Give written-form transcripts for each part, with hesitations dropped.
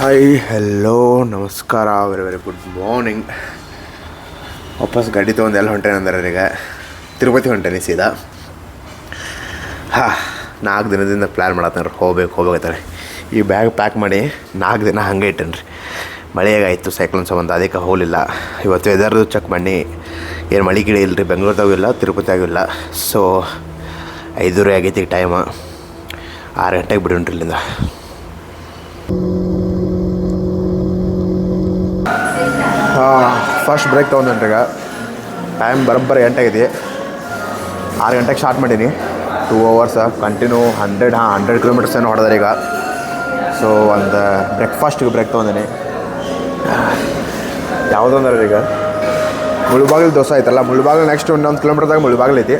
Hi hello ನಮಸ್ಕಾರ very very good morning. ವಾಪಸ್ ಗಾಡಿ ತೊಗೊಂಡು ಎಲ್ಲ ಹೊಂಟೇನೆ ಅಂದ್ರೆ ಈಗ ತಿರುಪತಿ ಹೊಂಟೇನೆ ಸೀದಾ. 4 ದಿನದಿಂದ ಪ್ಲ್ಯಾನ್ ಮಾಡತ್ತೇನೆ ರೀ, ಹೋಗ್ಬೇಕೈತಾರೆ. ಈ ಬ್ಯಾಗ್ ಪ್ಯಾಕ್ ಮಾಡಿ 4 ದಿನ ಹಂಗೆ ಇಟ್ಟೇನೆ ರೀ. ಮಳೆಯಾಗಾಯಿತು ಸೈಕ್ಲೋನ್ ಸಂಬಂಧ, ಅದಕ್ಕೆ ಹೋಗಲಿಲ್ಲ. ಇವತ್ತು ವೆದರ್ದು ಚೆಕ್ ಮಾಡಿ ಏನು ಮಳೆ ಗಿಳಿ ಇಲ್ಲ ರೀ, ಬೆಂಗಳೂರ್ದಾಗೂ ಇಲ್ಲ ತಿರುಪತಿಯಾಗೂ ಇಲ್ಲ. ಸೊ 5:30 ಆಗೈತಿ ಟೈಮ. 6 ಗಂಟೆಗೆ ಬಿಡೋಣ್ರಿ ಇಲ್ಲಿಂದ. ಫಸ್ಟ್ ಬ್ರೇಕ್ ತೊಗೊಂಡ್ರಿ. ಈಗ ಟೈಮ್ ಬರೋಬ್ಬರಿ 8 ಆಗೈತಿ. 6 ಗಂಟೆಗೆ ಸ್ಟಾರ್ಟ್ ಮಾಡೀನಿ. 2 hours ಕಂಟಿನ್ಯೂ 100 ಕಿಲೋಮೀಟರ್ಸ್ ಏನೋ ಹೊಡೆದಾರೆ ಈಗ. ಸೊ ಒಂದು ಬ್ರೇಕ್ಫಾಸ್ಟಿಗೆ ಬ್ರೇಕ್ ತೊಗೊಂಡಿನಿ. ಯಾವುದೋ ಅಂದ್ರೆ ಈಗ ಮುಳುಬಾಗಿಲು ದೋಸೆ ಐತಲ್ಲ, ಮುಳುಬಾಗಿಲು ನೆಕ್ಸ್ಟ್ ಇನ್ನೊಂದು ಕಿಲೋಮೀಟರ್ದಾಗ ಮುಳುಬಾಗಿಲು ಐತಿ.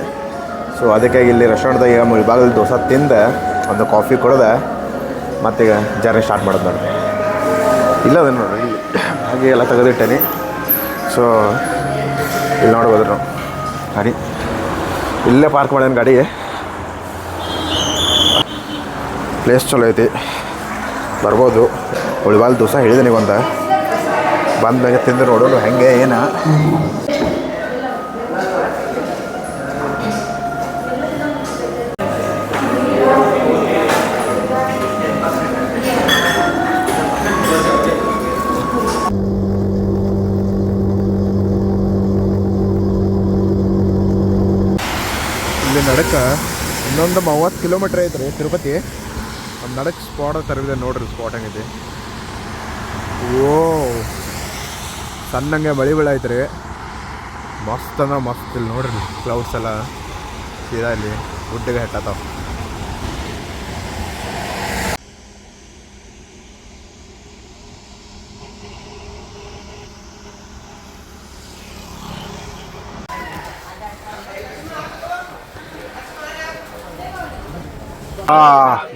ಸೊ ಅದಕ್ಕೆ ಇಲ್ಲಿ ರೆಸ್ಟೋರೆಂಟ್ದಾಗ ಈಗ ಮುಳುಬಾಗಿಲು ದೋಸೆ ತಿಂದು ಒಂದು ಕಾಫಿ ಕುಡ್ದೆ ಮತ್ತೀಗ ಜರ್ನಿ ಸ್ಟಾರ್ಟ್ ಮಾಡೋದು ನೋಡಿರಿ. ಇಲ್ಲ ಅದ ನೋಡಿರಿ, ಹಾಗೆ ಎಲ್ಲ ತೆಗೆದಿಟ್ಟೇನಿ. ಸೊ ಇಲ್ಲಿ ನೋಡ್ಬೋದು ನಾವು ಗಾಡಿ ಇಲ್ಲೇ ಪಾರ್ಕ್ ಮಾಡೇನಿ. ಗಾಡಿ ಪ್ಲೇಸ್ ಚಲೋ ಐತಿ, ಬರ್ಬೋದು. ಮುಳುಬಾಗಿಲು ದೋಸೆ ಹೇಳಿದೆ ನೀವೊಂದು ಬಂದ ಮ್ಯಾಗೆ ತಿಂದು ನೋಡೋಣ ಹೆಂಗೆ ಏನು. ಇಲ್ಲಿ ನಡಕ್ಕೆ ಇನ್ನೊಂದು 30 ಕಿಲೋಮೀಟ್ರ್ ಐತ್ರಿ ತಿರುಪತಿ. ಒಂದು ನಡಕ್ಕೆ ಸ್ಪಾಟ್ ತರವಿದೆ ನೋಡ್ರಿ. ಸ್ಪಾಟ್ ಹಂಗೈತಿ. ಓ ಸಣ್ಣಂಗೆ ಮಳೆ ಐತ್ರಿ. ಮಸ್ತ್ ಅಂದ್ರೆ ಮಸ್ತ್. ಇಲ್ಲಿ ನೋಡ್ರಿ ಕ್ಲೌಡ್ಸ್ ಎಲ್ಲ ಸೀದಾ ಇಲ್ಲಿ ಗುಡ್ಡಿಗೆ ಹೆಟ್ಟತಾವ.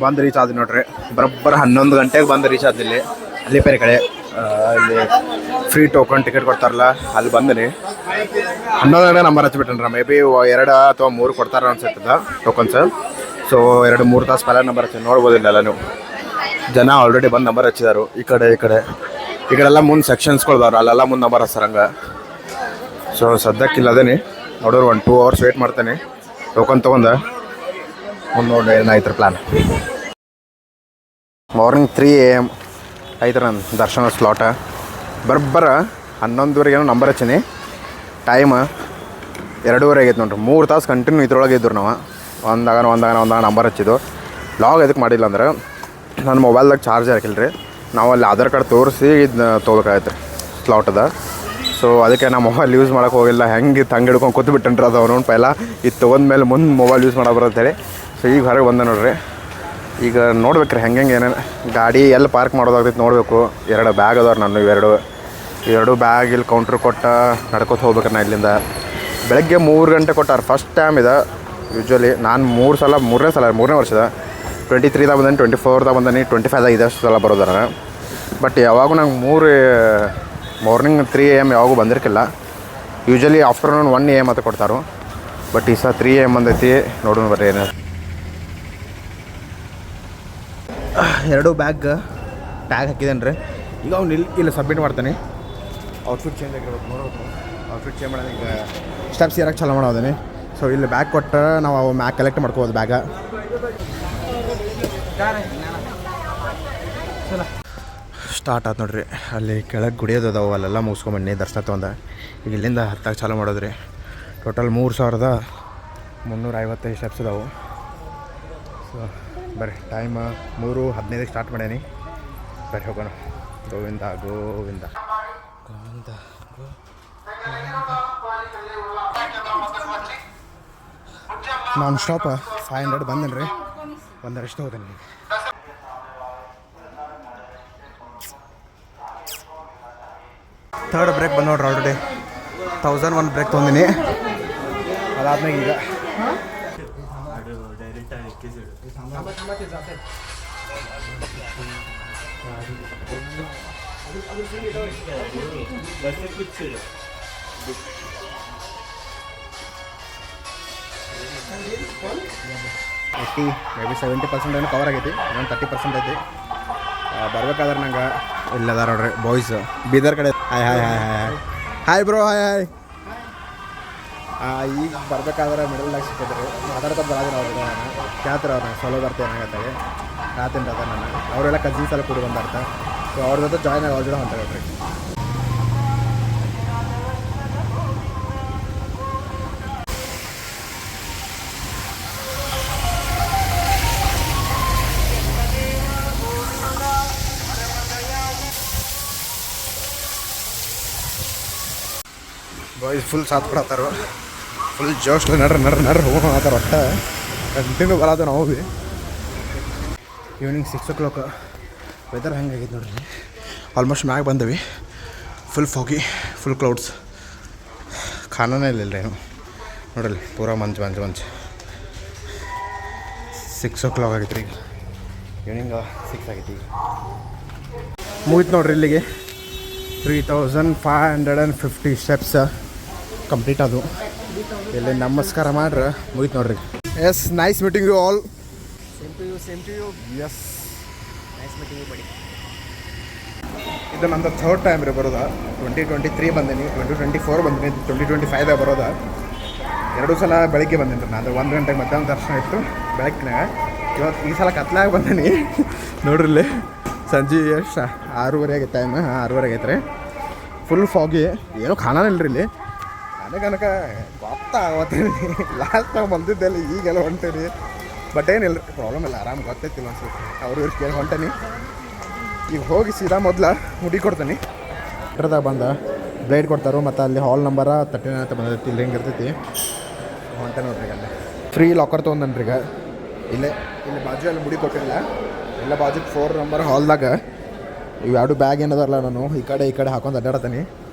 ಬಂದು ರೀಚ್ ಆದ್ವಿ ನೋಡ್ರಿ. ಬರೋಬ್ಬರ 11 ಗಂಟೆಗೆ ಬಂದು ರೀಚ್ ಆದಿಲ್ಲಿ. ಅಲ್ಲಿಪೇರೆ ಕಡೆ ಇಲ್ಲಿ ಫ್ರೀ ಟೋಕನ್ ಟಿಕೆಟ್ ಕೊಡ್ತಾರಲ್ಲ, ಅಲ್ಲಿ ಬಂದಿನಿ. 11 ಗಂಟೆ ನಂಬರ್ ಹಚ್ಚಿಬಿಟ್ಟೇನ್ರ. ಮೇ ಬಿ 2 ಅಥವಾ 3 ಕೊಡ್ತಾರ ಅನ್ಸುತ್ತದ ಟೋಕನ್ಸ್. ಸೊ 2-3 ತಾಸು ಪಹಲೆ ನಂಬರ್ ಹಚ್ಚಿ ನೋಡ್ಬೋದಿಲ್ಲ ನೀವು. ಜನ ಆಲ್ರೆಡಿ ಬಂದು ನಂಬರ್ ಹಚ್ಚಿದಾರು. ಈ ಕಡೆಲ್ಲ ಮುಂದೆ ಸೆಕ್ಷನ್ಸ್ಕೊಳ್ದವ್ರು, ಅಲ್ಲೆಲ್ಲ ಮುಂದೆ ನಂಬರ್ ಹಚ್ಚಾರಂಗೆ. ಸೊ ಸದ್ಯಕ್ಕಿಲ್ಲ ಅದೇನಿ ನೋಡೋರು. 1-2 hours ವೇಟ್ ಮಾಡ್ತೇನೆ ಟೋಕನ್ ತೊಗೊಂಡು. ಮುಂದೆ ನೋಡಿ ಏನಾಯ್ತು ಪ್ಲ್ಯಾನ್. ಮಾರ್ನಿಂಗ್ 3 AM ಐತ್ರಿ ನನ್ನ ದರ್ಶನ ಸ್ಲಾಟ. ಬರೋಬ್ಬರ 11:30 ನಂಬರ್ ಹಚ್ಚೀನಿ. ಟೈಮ್ 2:30 ಆಗೈತೆ ನೋಡ್ರಿ. 3 ತಾಸು ಕಂಟಿನ್ಯೂ ಇದ್ರೊಳಗೆ ಇದ್ರು ನಾವು. ಒಂದಾಗ ನಂಬರ್ ಹಚ್ಚಿದ್ದು. ಲಾಗ್ ಎದಕ್ಕೆ ಮಾಡಿಲ್ಲ ಅಂದ್ರೆ ನನ್ನ ಮೊಬೈಲ್ದಾಗ ಚಾರ್ಜ್ ಹಾಕಿಲ್ಲ ರೀ. ನಾವು ಅಲ್ಲಿ ಆಧಾರ್ ಕಾರ್ಡ್ ತೋರಿಸಿ ಇದನ್ನ ತೊಗೋಬೇಕಾಗೈತೆ ರೀ ಸ್ಲಾಟದ. ಸೊ ಅದಕ್ಕೆ ನಾ ಮೊಬೈಲ್ ಯೂಸ್ ಮಾಡೋಕೆ ಹೋಗಿಲ್ಲ. ಹೆಂಗೆ ತಂಗೆ ಹಿಡ್ಕೊಂಡು ಕೂತು ಬಿಟ್ಟೇನ್ರಿ. ಅದು ಅವ್ನು ಪೈಲ ಇದು ತೊಗೊಂಡ್ಮೇಲೆ ಮುಂದೆ ಮೊಬೈಲ್ ಯೂಸ್ ಮಾಡೋ ಬರೋಂತೇಳಿ. ಸೊ ಈಗ ಹೊರಗೆ ಬಂದೆ ನೋಡ್ರಿ. ಈಗ ನೋಡ್ಬೇಕ್ರಿ ಹೆಂಗೆ ಏನೇನು ಗಾಡಿ ಎಲ್ಲಿ ಪಾರ್ಕ್ ಮಾಡೋದಾಗ್ತೈತೆ ನೋಡಬೇಕು. 2 ಬ್ಯಾಗ್ ಅದಾವ್ರಿ ನಾನು. ಇವೆರಡು ಬ್ಯಾಗ್ ಇಲ್ಲಿ ಕೌಂಟ್ರ್ ಕೊಟ್ಟು ನಡ್ಕೊತ ಹೋಗ್ಬೇಕ್ರಿ ನಾ ಇಲ್ಲಿಂದ. ಬೆಳಗ್ಗೆ 3 ಗಂಟೆ ಕೊಟ್ಟಾರ. ಫಸ್ಟ್ ಟೈಮ್ ಇದೆ. ಯೂಶ್ವಲಿ ನಾನು 3ನೇ ವರ್ಷದ 23ದಾಗ ಬಂದೀನಿ, 24ದಾಗ ಬಂದೀನಿ, 25ದಾಗ ಇದಷ್ಟು ಸಲ ಬರೋದಾರ. ಬಟ್ ಯಾವಾಗೂ ನಂಗೆ ಮಾರ್ನಿಂಗ್ 3 AM ಯಾವಾಗೂ ಬಂದಿರ್ಕಿಲ್ಲ. ಯೂಶ್ವಲಿ ಆಫ್ಟರ್ನೂನ್ 1 AM ಅಂತ ಕೊಡ್ತಾರೋ. ಬಟ್ ಈ ಸಲ 3 AM ಬಂದೈತಿ. ನೋಡೋಣ ಬರ್ರಿ ಏನು. 2 ಬ್ಯಾಗ್ ಟ್ಯಾಗ್ ಹಾಕಿದ್ದೇನೆ ರೀ. ಈಗ ಅವ್ನು ಇಲ್ಲಿ ಸಬ್ಮಿಟ್ ಮಾಡ್ತಾನೆ. ಔಟ್ಫಿಟ್ ಚೇಂಜ್ ಆಗಿರ್ಬೇಕು, ನೋಡ್ಬೇಕು. ಔಟ್ಫಿಟ್ ಚೇಂಜ್ ಮಾಡೋದು ಈಗ ಸ್ಟೆಪ್ಸ್ ಇರೋಕ್ಕೆ ಚಾಲೂ ಮಾಡೋದೇನೆ. ಸೊ ಇಲ್ಲಿ ಬ್ಯಾಗ್ ಕೊಟ್ಟು ನಾವು ಅವು ಮ್ಯಾಗ್ ಕಲೆಕ್ಟ್ ಮಾಡ್ಕೋಬೋದು ಬ್ಯಾಗ. ಸ್ಟಾರ್ಟ್ ಆಯ್ತು ನೋಡ್ರಿ. ಅಲ್ಲಿ ಕೆಳಗೆ ಗುಡಿಯೋದು ಅದಾವೆ, ಅಲ್ಲೆಲ್ಲ ಮುಗಿಸ್ಕೊಂಬನ್ನಿ ದರ್ಶನ ತೊಗೊಂಡು. ಈಗ ಇಲ್ಲಿಂದ ಹತ್ತಾಗಿ ಚಾಲೂ ಮಾಡೋದ್ರಿ. ಟೋಟಲ್ 3,355 ಸ್ಟೆಪ್ಸ್ ಅದಾವೆ. ಸೊ ಬರ್ರಿ. ಟೈಮ್ 3:15 ಸ್ಟಾರ್ಟ್ ಮಾಡೀನಿ. ಬರ್ರಿ ಹೋಗೋಣ. ಗೋವಿಂದ ಗೋವಿಂದ ಗೋವಿಂದ ನಾನ್ ಸ್ಟಾಪ್ 500 ಬಂದೇನಿ ರೀ. ಒಂದರಷ್ಟು ಹೋದೇನಿ. ಥರ್ಡ್ ಬ್ರೇಕ್ ಬಂದು ನೋಡ್ರಿ. ಆಲ್ರೆಡಿ 1001 ಬ್ರೇಕ್ ತೊಗೊಂಡಿನಿ. ಅದಾದ್ಮೇಲೆ ಈಗ ಮೇ ಬಿ 70% ಏನೋ ಕವರ್ ಆಗೈತಿ. ಇನ್ನೊಂದು 30% ಐತಿ. ಬರ್ಬೇಕಾದ್ರೆ ನಂಗೆ ಇಲ್ಲದ ನೋಡ್ರಿ ಬಾಯ್ಸ್ ಬೀದರ್ ಕಡೆ. Hi hi hi hi hi hi bro hi hi. ಈಗ ಬರ್ಬೇಕಾದ್ರೆ ಮಿಡಲ್ದಾಗ ಸಿಕ್ಕಿದ್ರಿ ಮಾತಾಡ್ತಾ ಬರೋದಿಲ್ಲ ಅವ್ರಿಗೆ. ನಾನು ಕೇಳ್ತಾರೆ ಅವ್ರನ್ನ ಸೊಲೋ ಬರ್ತೇನೆ ಏನಾಗತ್ತಾಗೆ ಕಾತೀನಿ ಅದ ನಾನು. ಅವರೆಲ್ಲ ಕಸಿನ್ಸ್ ಎಲ್ಲ ಕೂಡಿ ಬಂದಾರ್ತ. ಸೊ ಅವ್ರ ಜೊತೆ ಜಾಯ್ನ್ ಆಗಿ ಅವ್ರ ಜೊತೆ ಹೊಂಟಾಗ್ರಿ. ಬಾಯ್ಸ್ ಫುಲ್ ಸಾಥ್ ಕೊಡತ್ತಾರ, ಫುಲ್ ಜೋಶ್ ನಡ್ರಿ ಹೋಗೋಣ ಆತರ. ಒಟ್ಟ ಕಂಟಿನ್ಯೂ ಬರೋದು ನಾವು ಭೀ. Evening 6 o'clock. ವೆದರ್ ಹೆಂಗಾಗೈತೆ ನೋಡ್ರಿ. ಆಲ್ಮೋಸ್ಟ್ ಮ್ಯಾಗ ಬಂದವಿ. Full foggy, full clouds. ಖಾನಾನೇ ಇಲ್ಲ ಏನು ನೋಡ್ರಿ, ಪೂರಾ ಮಂಚು 6 o'clock ಆಗೈತೆ ರೀ. ಈವ್ನಿಂಗ್ 6 ಆಗೈತಿ. ಈಗ ಮುಗಿತು ನೋಡ್ರಿ ಇಲ್ಲಿಗೆ. 3550 ಸ್ಟೆಪ್ಸ್ ಕಂಪ್ಲೀಟ್ ಅದು. ಇಲ್ಲಿ ನಮಸ್ಕಾರ ಮಾಡ್ರೆ ಮುಗಿತು ನೋಡ್ರಿ. Yes, nice meeting you all. Same to you. Yes, nice meeting you buddy. ಇದು ನಂದು 3rd ಟೈಮ್ ರೀ ಬರೋದ. 2023 ಬಂದೀನಿ, 2024 ಬಂದೀನಿ, 2025 ಬರೋದ. 2 ಸಲ ಬೆಳಗ್ಗೆ ಬಂದೀನಿ ರೀ. ನಾನು 1 ಗಂಟೆಗೆ ಮಧ್ಯಾಹ್ನ ದರ್ಶನ ಇತ್ತು ಬೆಳಗ್ಗಿನಾಗ. ಇವತ್ತು ಈ ಸಲ ಕತ್ಲಾಗ ಬಂದೀನಿ ನೋಡ್ರಿ. ಇಲ್ಲಿ ಸಂಜೆ ಎಷ್ಟು 6:30 ಆಗೈತೆ ಟೈಮ್. 6:30 ಆಗೈತೆ ರೀ. ಫುಲ್ ಫಾಗಿ, ಏನೂ ಖಾನಾನೇ ಇಲ್ಲರಿ ಇಲ್ಲಿ. ನನಗನಕ ಗೊತ್ತಾಗತ್ತೀನಿ ಲಾಸ್ಟಾಗ ಬಂದಿದ್ದೆಲ್ಲ ಈಗೆಲ್ಲ ಹೊಂಟೀನಿ. ಬಟ್ ಏನಿಲ್ಲ ರೀ, ಪ್ರಾಬ್ಲಮ್ ಇಲ್ಲ, ಆರಾಮ್ ಗೊತ್ತೈತಿಲ್ಲ ಅನ್ಸುತ್ತೆ. ಅವ್ರು ಕೇಳಿ ಹೊಂಟೀನಿ. ಈಗ ಹೋಗಿ ಸೀದಾ ಮೊದಲು ಮುಡಿ ಕೊಡ್ತೀನಿ. ಥಿಯೇಟ್ರದಾಗ ಬಂದ ಬ್ಲೇಡ್ ಕೊಡ್ತಾರೆ. ಮತ್ತು ಅಲ್ಲಿ ಹಾಲ್ ನಂಬರ 39 ಅಂತ ಬಂದೈತಿ. ಇಲ್ಲಿ ಹೆಂಗೆ ಇರ್ತೈತಿ ಹೊಂಟೆ ನೋಡ್ರಿ. ಈಗ ಅಲ್ಲಿ ಫ್ರೀ ಲಾಕರ್ ತೊಗೊಂಡನ್ರಿ. ಈಗ ಇಲ್ಲಿ ಬಾಜು ಅಲ್ಲಿ ಮುಡಿ ಕೊಟ್ಟಿಲ್ಲ. ಎಲ್ಲ ಬಾಜು 4 ನಂಬರ್ ಹಾಲ್ದಾಗ ಇವು 2 ಬ್ಯಾಗ್ ಏನದಲ್ಲ, ನಾನು ಈ ಕಡೆ ಹಾಕೊಂಡು ಅಡ್ಡಾಡ್ತೀನಿ.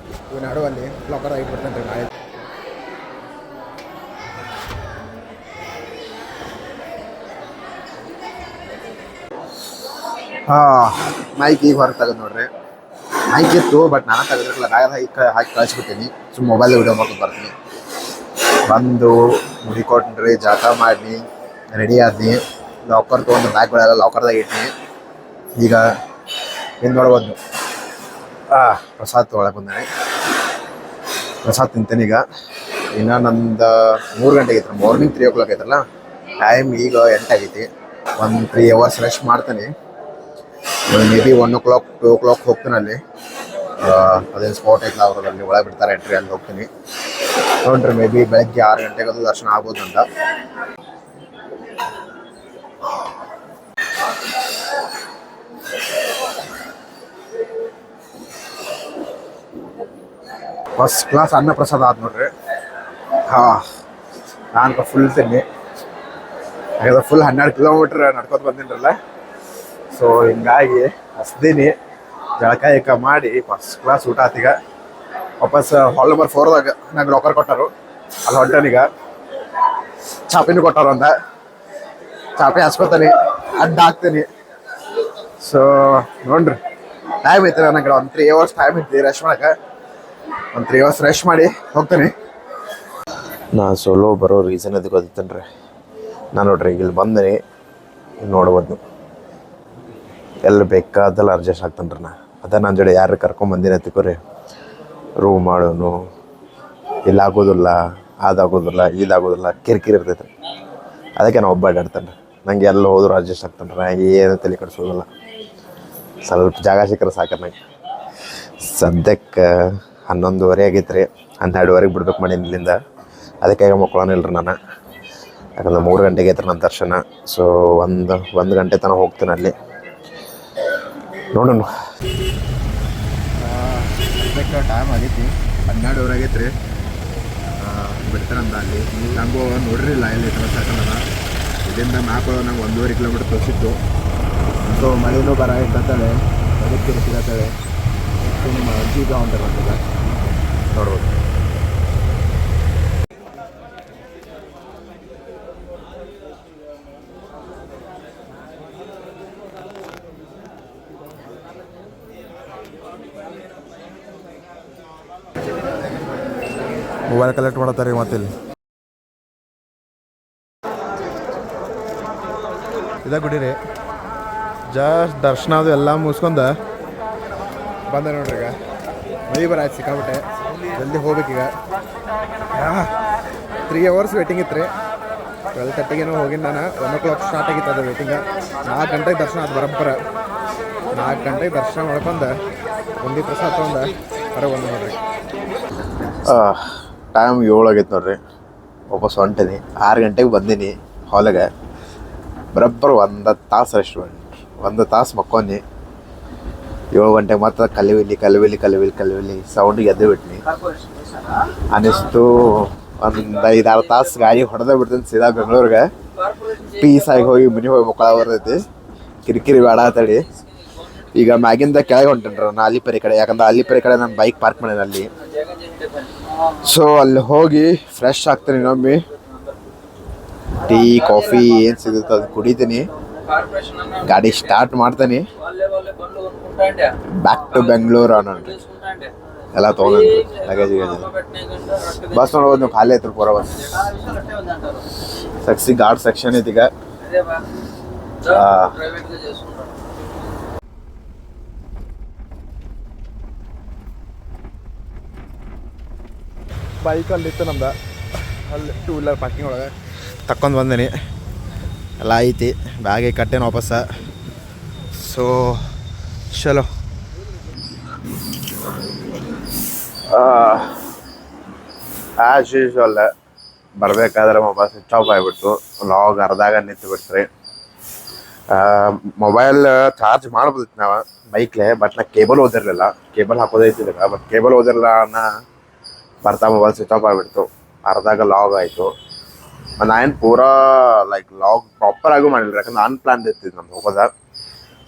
ಇವು ನಡು ಅಲ್ಲಿ ಲಾಕರ್ ಆಗಿಬಿಡ್ತೇನೆ ರೀ. ನಾಳೆ ಮೈಕ್ ಈಗ ಹೊರಗೆ ತೆಗೆದು ನೋಡ್ರಿ. ಮೈಕ್ ಇತ್ತು ಬಟ್ ನಾನು ತೆಗೆದಿರಲಿಲ್ಲ. ಬ್ಯಾಗ್ ಹಾಕಿ ಕಳಿಸ್ಬಿಡ್ತೀನಿ. ಸುಮ್ಮನೆ ಮೊಬೈಲ್ ವಿಡಿಯೋ ಮಾಡ್ಕೊಂಡು ಬರ್ತೀನಿ. ಬಂದು ಮುಡಿ ಕೊಟ್ರಿ, ಜಾಕ ಮಾಡಿ ರೆಡಿ ಆದ್ನಿ. ಲಾಕರ್ ತೊಗೊಂಡು ಬ್ಯಾಗ್ಗಳೆಲ್ಲ ಲಾಕರ್ದಾಗ ಇಟ್ಟಿನಿ. ಈಗ ಏನು ನೋಡ್ಬೋದು, ಪ್ರಸಾದ್ ತೊಗೊಳಕ್ಕೆ ಬಂದೇನೆ. ಪ್ರಸಾದ್ ತಿಂತೇನೆ. ಈಗ ಇನ್ನು ನಂದು 3 ಗಂಟೆಗೆ ಐತೆ. ಮಾರ್ನಿಂಗ್ 3 o'clock ಐತಲ್ಲ ಟೈಮ್. ಈಗ 8 ಆಗೈತಿ. 3 hours ರೆಸ್ಟ್ ಮಾಡ್ತೀನಿ. ಮೇ ಬಿ 1 o'clock 2 o'clock ಹೋಗ್ತೀನಿ ಅಲ್ಲಿ. ಅದೇನು ಸ್ಪಾಟ್ ಐತಲ್ಲ ಅವ್ರು ಅಲ್ಲಿ ಒಳಗೆ ಬಿಡ್ತಾರೆ ಎಂಟ್ರಿ, ಅಲ್ಲಿ ಹೋಗ್ತೀನಿ ನೋಡ್ರಿ. ಮೇ ಬಿ ಬೆಳಗ್ಗೆ 6 ಗಂಟೆಗೆ ಅದು ದರ್ಶನ ಆಗ್ಬೋದು ಅಂತ. ಫಸ್ಟ್ ಕ್ಲಾಸ್ ಅನ್ನ ಪ್ರಸಾದ ಆದ ನೋಡ್ರಿ. ನಾನು ಫುಲ್ ತಿನ್ನಿ. ಯಾಕಂದ್ರೆ ಫುಲ್ 12 ಕಿಲೋಮೀಟ್ರ್ ನಡ್ಕೊತ ಬಂದಿನ್ರಲ್ಲ. ಸೊ ಹಿಂಗಾಗಿ ಹಸ್ದೀನಿ. ಜಳಕ ಮಾಡಿ ಫಸ್ಟ್ ಕ್ಲಾಸ್ ಊಟ ಆತೀಗ. ವಾಪಸ್ ಹಾಲ್ ನಂಬರ್ 4ದಾಗ ನಂಗೆ ಲಾಕರ್ ಕೊಟ್ಟರು. ಅಲ್ಲಿ ಹೊಂಟನೀಗ. ಚಾಪಿನೂ ಕೊಟ್ಟರು. ಅಂತ ಚಾಪಿ ಹಚ್ಕೋತಾನೆ, ಅಡ್ಡ ಹಾಕ್ತೀನಿ. ಸೊ ನೋಡ್ರಿ, ಟೈಮ್ ಐತೆ ನನಗೆ. ಒಂದು 3 hours ಟೈಮ್ ಐತಿ ರೆಸ್ಟ್ ಮಾಡಕ್ಕೆ. ಒಂದು 3 hours ರೆಸ್ಟ್ ಮಾಡಿ ಹೋಗ್ತೀನಿ. ನಾ ಸೋಲೋ ಬರೋ ರೀಸನ್ ಅದು ಗೊತ್ತೇನೆ ರೀ. ನಾನು ನೋಡ್ರಿ ಇಲ್ಲಿ ಬಂದೀನಿ. ನೋಡ್ಬೋದು ಎಲ್ಲಿ ಬೇಕಾದಲ್ಲ ಅಡ್ಜಸ್ಟ್ ಆಗ್ತಾನೆ ರೀ. ಅದೇ ನನ್ನ ಜೋಡಿ ಯಾರು ಕರ್ಕೊಂಬಂದಿನ ತಿಕ್ಕೋರಿ. ರೂಮ್ ಮಾಡೋನು ಇಲ್ಲಿ ಆಗೋದಿಲ್ಲ, ಅದಾಗೋದಿಲ್ಲ, ಇದಾಗೋದಿಲ್ಲ, ಕಿರಿಕಿರಿ ಇರ್ತೈತೆ. ಅದಕ್ಕೆ ನಾನು ಒಬ್ಬ ಅಡ್ಡಾಡ್ತಾನೆ ರೀ. ನಂಗೆ ಎಲ್ಲ ಹೋದ್ರು ಅಡ್ಜಸ್ಟ್ ಆಗ್ತಾನೆ ರೀ. ನಂಗೆ ಏನು ತಲೆ ಕೆಡಿಸೋದಿಲ್ಲ. ಸ್ವಲ್ಪ ಜಾಗ ಸಿಕ್ಕರೆ ಸಾಕು ನಂಗೆ. ಸದ್ಯಕ್ಕೆ 11:30 ಆಗೈತೆ ರೀ. 12:30 ಬಿಡ್ಬೇಕು ಮಾಡಿ ಇಲ್ಲಿಂದ. ಅದಕ್ಕೆ ಮಕ್ಕಳನಿಲ್ಲ ರೀ ನಾನು. ಯಾಕಂದ್ರೆ 3 ಗಂಟೆಗೆ ಐತ್ರಿ ನನ್ನ ದರ್ಶನ. ಸೊ ಒಂದು ಗಂಟೆ ತನಕ ಹೋಗ್ತೀನಿ ಅಲ್ಲಿ. ನೋಡೋಣ. ಸದ್ಯಕ್ಕೆ ಟೈಮ್ ಆಗೈತಿ 12:30 ಆಗೈತೆ ರೀ. ಬಿಡ್ತಾರಂತ ಅಲ್ಲಿ. ನಂಗೂ ನೋಡ್ರಿಲ್ಲ ಇಲ್ಲಿ ಸಾಕಲ್ಲ. ಇಲ್ಲಿಂದ ಮ್ಯಾಪ್ ನಂಗೆ 1.5 ಕಿಲೋಮೀಟ್ರ್ ತೋರಿಸಿತ್ತು. ಸೊ ಮಳೆನೂ ಬರ ಇರ್ತಳೆ, ಅದಕ್ಕೆ ಸಿಗತ್ತಳೆ. ನಿಮ್ಮ ಅಜ್ಜಿಗ ಹೊಂಟಿರೋದಿಲ್ಲ ನೋಡ್ಬೋದು. ಮೊಬೈಲ್ ಕಲೆಕ್ಟ್ ಮಾಡತ್ತಾರೆ ಮತ್ತೆ ಇಲ್ಲಿ. ಇದಾಗ ಗುಡಿ ರೀ. ಜಸ್ಟ್ ದರ್ಶನ ಅದು ಎಲ್ಲ ಮುಗಿಸ್ಕೊಂಡು ಬಂದ ನೋಡ್ರಿ ಈಗ ಮಳಿ ಬರಾಯ್ತು ಸಿಕ್ಕಾಬಿಟ್ಟೆ ಜಲ್ದಿ ಹೋಗ್ಬೇಕೀಗ 3 hours ವೇಟಿಂಗ್ ಇತ್ತು ರೀ 12:30 ಹೋಗಿನಿ ನಾನು 1 o'clock ಸ್ಟಾರ್ಟ್ ಆಗಿತ್ತು ಅದು ವೇಟಿಂಗ 4 ಗಂಟೆಗೆ ದರ್ಶನ ಅದು ಬರೋಬ್ಬರ 4 ಗಂಟೆಗೆ ದರ್ಶನ ಮಾಡ್ಕೊಂಡು ಬುಂದಿ ಪ್ರಸಾದ ತೊಗೊಂಡು ಹೊರಗೆ ಬಂದು ನೋಡ್ರಿ ಟೈಮ್ 7 ಆಗೈತೆ ನೋಡ್ರಿ ವಾಪಸ್ ಹೊಂಟೀನಿ 6 ಗಂಟೆಗೆ ಬಂದೀನಿ ಹಾಲಿಗೆ ಬರೋಬ್ಬರ 1 ತಾಸು ರೆಸ್ಟ್ ಮಾಡಿ 1 ತಾಸು ಮಕ್ಕೊಂಡಿ 7 ಗಂಟೆಗೆ ಮತ್ತೆ ಕಲಿವಿಲಿ ಸೌಂಡಿಗೆ ಎದ್ದು ಬಿಟ್ನಿ ಅನ್ನಿಸ್ತು ಒಂದು 5-6 ತಾಸು ಗಾಡಿ ಹೊಡೆದ ಬಿಡ್ತೀನಿ ಸೀದಾ ಬೆಂಗಳೂರಿಗೆ ಪೀಸಾಗಿ ಹೋಗಿ ಮನೆ ಹೋಗಿ ಮಕ್ಕಳ ಬರ್ತೈತಿ ಕಿರಿಕಿರಿ ಬೇಡ ಅಂತೇಳಿ ಈಗ ಮ್ಯಾಗಿಂದ ಕೆಳಗೆ ಹೊಂಟೇನ್ರಿ ನಾನು ಅಲ್ಲಿಪರಿ ಕಡೆ ಯಾಕಂದ್ರೆ ಅಲ್ಲಿಪರಿ ಕಡೆ ನಾನು ಬೈಕ್ ಪಾರ್ಕ್ ಮಾಡೀನಿ ಅಲ್ಲಿ ಸೊ ಅಲ್ಲಿ ಹೋಗಿ ಫ್ರೆಶ್ ಆಗ್ತೀನಿ ಇನ್ನೊಮ್ಮೆ ಟೀ ಕಾಫಿ ಏನು ಸಿಗುತ್ತೆ ಅದು ಕುಡಿತೀನಿ ಗಾಡಿ ಸ್ಟಾರ್ಟ್ ಮಾಡ್ತೀನಿ ಬ್ಯಾಕ್ ಟು ಬೆಂಗಳೂರು ಅನ್ನೋಣ್ರಿ ಎಲ್ಲ ತೊಗೊಂಡ್ರಿ ಲಗೇಜ್ ಬಸ್ ನೋಡ್ಬೋದು ನೀವು ಖಾಲಿ ಐತ್ರಿ ಪೂರ ಬಸ್ ಗಾರ್ಡ್ ಸೆಕ್ಷನ್ ಐತಿ ಈಗ ಬೈಕ್ ಅಲ್ಲಿತ್ತು ನಮ್ದು ಅಲ್ಲಿ 2 wheeler ಪಾರ್ಕಿಂಗ್ ಒಳಗೆ ತಕ್ಕೊಂಡು ಬಂದೀನಿ ಎಲ್ಲ ಐತಿ ಬ್ಯಾಗೆ ಕಟ್ಟೇನು ವಾಪಸ್ಸ ಸೊ ಚಲೋ ಆ್ಯಸ್ ಯೂಶ್ವಲ್ ಬರಬೇಕಾದ್ರೆ ಮೊಬೈಲ್ ಸ್ವಿಚ್ ಆಫ್ ಆಗಿಬಿಡ್ತು ಲಾಗ್ ಅರ್ಧಾಗ ನಿಂತು ಬಿಡ್ತ್ರಿ ಮೊಬೈಲ್ ಚಾರ್ಜ್ ಮಾಡ್ಬೋದಿತ್ತು ನಾವು ಬೈಕ್ಲೆ ಬಟ್ ನಾ ಕೇಬಲ್ ಓದಿರಲಿಲ್ಲ ಕೇಬಲ್ ಹಾಕೋದೈತಿಲ್ಲ ಬಟ್ ಕೇಬಲ್ ಓದಿರಲ್ಲ ಅನ್ನೋ ಬರ್ತಾ ಮೊಬೈಲ್ ಸ್ವಿಚ್ ಆಫ್ ಆಗಿಬಿಡ್ತು ಅರ್ಧಾಗ ಲಾಗ್ ಆಯಿತು ನಾ ಏನು ಪೂರಾ ಲೈಕ್ ಲಾಗ್ ಪ್ರಾಪರಾಗೂ ಮಾಡಿಲ್ಲ ಯಾಕಂದ್ರೆ ಅನ್ಪ್ಲಾನ್ ಇರ್ತಿದ್ದು ನಮ್ಗೆ ಹೋಗೋದ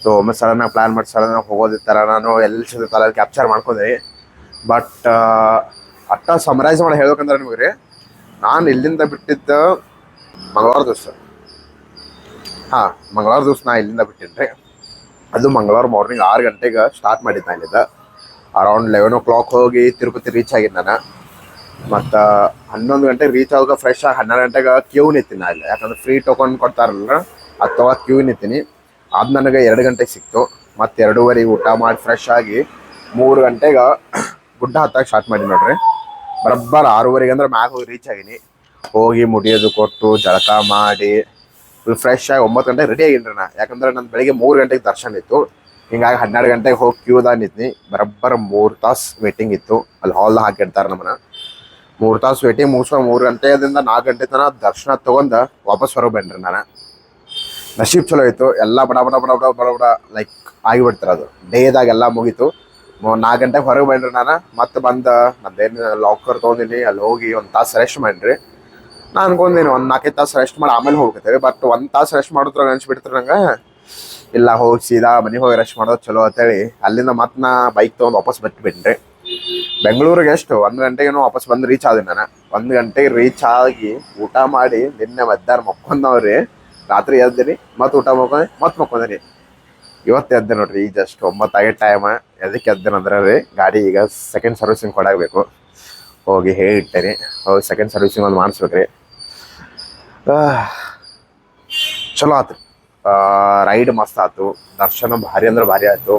ಸೊ ಒಮ್ಮೆ ಸಡನ್ನಾಗಿ ಪ್ಲ್ಯಾನ್ ಮಾಡಿ ಸಡನ್ನಾಗಿ ಹೋಗೋದಿತ್ತರ ನಾನು ಎಲ್ಲಿ ಸಿಗುತ್ತಲ್ಲ ಅಲ್ಲಿ ಕ್ಯಾಪ್ಚರ್ ಮಾಡ್ಕೊಂಡೆ ಬಟ್ ಅಟ್ಟ ಸಮರೈಸ್ ಮಾಡಿ ಹೇಳ್ಬೇಕಂದ್ರೆ ನಿಮಗೆ ರೀ ನಾನು ಇಲ್ಲಿಂದ ಬಿಟ್ಟಿದ್ದು ಮಂಗಳವಾರ ದಿವಸ ಮಂಗಳವಾರ ದಿವಸ ನಾ ಇಲ್ಲಿಂದ ಬಿಟ್ಟಿನಿ ರೀ ಅದು ಮಂಗಳವಾರ ಮಾರ್ನಿಂಗ್ 6 ಗಂಟೆಗೆ ಸ್ಟಾರ್ಟ್ ಮಾಡಿದ್ದೆ ಇಲ್ಲಿಂದ ಅರೌಂಡ್ 11 o'clock ಹೋಗಿ ತಿರುಪತಿ ರೀಚ್ ಆಗಿದ್ದು ನಾನು ಮತ್ತು 11 ಗಂಟೆಗೆ ರೀಚ್ ಆಗ ಫ್ರೆಶ್ ಆಗಿ 12 ಗಂಟೆಗೆ ಕ್ಯೂ ನಿಂತೀನಿ ಅಲ್ಲಿ ಯಾಕಂದ್ರೆ ಫ್ರೀ ಟೋಕನ್ ಕೊಡ್ತಾರಲ್ಲ ಅದು ತಗೋ ಕ್ಯೂ ನಿಂತೀನಿ ಅದು ನನಗೆ 2 ಗಂಟೆಗೆ ಸಿಕ್ತು ಮತ್ತು 2:30 ಊಟ ಮಾಡಿ ಫ್ರೆಶ್ ಆಗಿ 3 ಗಂಟೆಗೆ ಗುಡ್ಡ ಹತ್ತಕ್ಕೆ ಸ್ಟಾರ್ಟ್ ಮಾಡಿ ನೋಡ್ರಿ ಬರೋಬ್ಬರ 6:30 ಅಂದ್ರೆ ಮ್ಯಾಗ ಹೋಗಿ ರೀಚ್ ಆಗೀನಿ ಹೋಗಿ ಮುಡಿಯೋದು ಕೊಟ್ಟು ಜಳಕ ಮಾಡಿ ಫುಲ್ ಫ್ರೆಶ್ ಆಗಿ 9 ಗಂಟೆಗೆ ರೆಡಿ ಆಗಿನ್ರಿ ನಾ ಯಾಕಂದ್ರೆ ನನ್ನ ಬೆಳಿಗ್ಗೆ 3 ಗಂಟೆಗೆ ದರ್ಶನ ಇತ್ತು ಹಿಂಗಾಗಿ 12 ಗಂಟೆಗೆ ಹೋಗಿ ಕ್ಯೂದಾಗ ನಿಂತೀನಿ ಬರೋಬ್ಬರ 3 ತಾಸು ವೇಟಿಂಗ್ ಇತ್ತು ಅಲ್ಲಿ ಹಾಲ್ ಹಾಕಿರ್ತಾರೆ ನಮ್ಮನ್ನ 3 ತಾಸು ವೇಟಿಂಗ್ ಮುಗಿಸ್ಕೊಂಡು 3 ಗಂಟೆಯಿಂದ 4 ಗಂಟೆ ತನಕ ದರ್ಶನ ತೊಗೊಂಡು ವಾಪಸ್ ಹೊರಗೆ ಬಂದ್ರಿ ನಾನು ನಶೀಬ್ ಚಲೋ ಇತ್ತು ಎಲ್ಲ ಬಡ ಲೈಕ್ ಆಗಿಬಿಡ್ತಾರೆ ಅದು ಡೇದಾಗ ಎಲ್ಲ ಮುಗೀತು 4 ಗಂಟೆಗೆ ಹೊರಗೆ ಬಂದ್ರಿ ನಾನು ಮತ್ತೆ ಬಂದು ನಂದೇನು ಲಾಕರ್ ತೊಗೊಂಡಿನಿ ಅಲ್ಲಿ ಹೋಗಿ 1 ತಾಸು ರೆಸ್ಟ್ ಮಾಡಿರಿ ನಾನು ಅನ್ಕೊಂಡೀನಿ 4-5 ತಾಸು ರೆಸ್ಟ್ ಮಾಡಿ ಆಮೇಲೆ ಹೋಗ್ತೇವೆ ಬಟ್ 1 ತಾಸು ರೆಸ್ಟ್ ಮಾಡಿದ್ರಾಗ ಅನ್ಸ್ಬಿಡ್ತಾರೆ ನಂಗೆ ಇಲ್ಲ ಹೋಗಿ ಸೀದಾ ಮನೆಗೆ ಹೋಗಿ ರೆಸ್ಟ್ ಮಾಡೋದು ಚಲೋ ಅಂತೇಳಿ ಅಲ್ಲಿಂದ ಮತ್ತೆ ನಾ ಬೈಕ್ ತೊಗೊಂಡು ವಾಪಸ್ ಬಿಟ್ಬಿಟ್ರಿ ಬೆಂಗಳೂರಿಗೆ ಎಷ್ಟು 1 ಗಂಟೆಗೇನೋ ವಾಪಸ್ ಬಂದು ರೀಚ್ ಆದೀನಿ ನಾನು 1 ಗಂಟೆಗೆ ರೀಚ್ ಆಗಿ ಊಟ ಮಾಡಿ ನಿನ್ನೆ ಮಧ್ಯಾಹ್ನ ಮಕ್ಕೊಂಡವ್ರಿ ರಾತ್ರಿ ಎದ್ದೀನಿ ಮತ್ತೆ ಊಟ ಮಕ್ಕೊಂಡೀನಿ ಇವತ್ತು ಎದ್ದೆ ನೋಡ್ರಿ ಈಗ ಜಸ್ಟ್ 9 ಆಗೋ ಟೈಮ್ ಎದಕ್ಕೆ ಎದ್ದೇನಂದ್ರೆ ರೀ ಗಾಡಿ ಈಗ ಸೆಕೆಂಡ್ ಸರ್ವಿಸಿಂಗ್ ಕೊಡಬೇಕು ಹೋಗಿ ಹೇಳಿಟ್ಟೇನಿ ಹೋಗಿ ಸೆಕೆಂಡ್ ಸರ್ವಿಸಿಂಗ್ ಒಂದು ಮಾಡಿಸ್ಬೇಕ್ರಿ ಚಲೋ ಆಯ್ತು ರೈಡ್ ಮಸ್ತ್ ಆಯ್ತು ದರ್ಶನ ಭಾರಿ ಅಂದ್ರೆ ಭಾರಿ ಆಯಿತು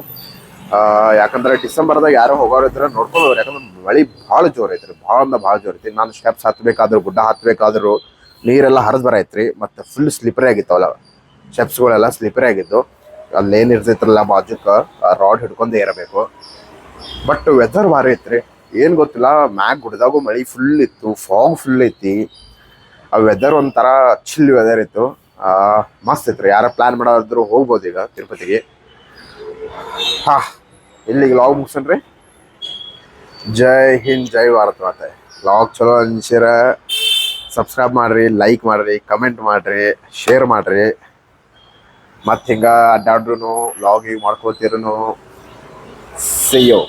ಯಾಕಂದ್ರೆ ಡಿಸೆಂಬರ್ದಾಗ ಯಾರೋ ಹೋಗೋರು ಇದ್ರೆ ನೋಡ್ಕೊಂಡು ಹೋಗ್ರಿ ಯಾಕಂದ್ರೆ ಮಳೆ ಭಾಳ ಜೋರು ಐತ್ರಿ ಭಾಳ ಜೋರು ಐತಿ ನಾನು ಸ್ಟೆಪ್ಸ್ ಹತ್ತಬೇಕಾದ್ರು ಗುಡ್ಡ ಹತ್ತಬೇಕಾದ್ರು ನೀರೆಲ್ಲ ಹರಿದು ಬರೈತ್ರಿ ಮತ್ತು ಫುಲ್ ಸ್ಲಿಪರಿ ಆಗಿತ್ತವಲ್ಲ ಸ್ಟೆಪ್ಸ್ಗಳೆಲ್ಲ ಸ್ಲಿಪರಿ ಆಗಿದ್ದು ಅಲ್ಲೇನು ಇರ್ತೈತ್ರಲ್ಲ ಬಾಜುಕ್ಕೆ ರಾಡ್ ಹಿಡ್ಕೊಂಡೇ ಇರಬೇಕು ಬಟ್ ವೆದರ್ ಭಾರಿ ಐತ್ರಿ ಏನು ಗೊತ್ತಿಲ್ಲ ಮ್ಯಾಗ್ ಗುಡ್ದಾಗೂ ಮಳೆ ಫುಲ್ ಇತ್ತು ಫಾಗ್ ಫುಲ್ ಐತಿ ಆ ವೆದರ್ ಒಂಥರ ಚಿಲ್ ವೆದರ್ ಇತ್ತು ಮಸ್ತ್ ಐತ್ರಿ ಯಾರ ಪ್ಲ್ಯಾನ್ ಮಾಡೋದ್ರು ಹೋಗ್ಬೋದು ಈಗ ತಿರುಪತಿಗೆ ಇಲ್ಲಿಗೆ ಲಾಗ್ ಮುಗಿಸನ್ರಿ ಜೈ ಹಿಂದ್ ಜೈ ಭಾರತ್ ಮಾತೆ ಲಾಗ್ ಚಲೋ ಅನ್ಸಿರ ಸಬ್ಸ್ಕ್ರೈಬ್ ಮಾಡಿರಿ ಲೈಕ್ ಮಾಡಿರಿ ಕಮೆಂಟ್ ಮಾಡಿರಿ ಶೇರ್ ಮಾಡಿರಿ ಮತ್ತು ಹಿಂಗೆ ಅಡ್ಡಾಡ್ರು ಲಾಗ್ ಈಗ ಮಾಡ್ಕೋತಿರೂ ಸಿ ಯು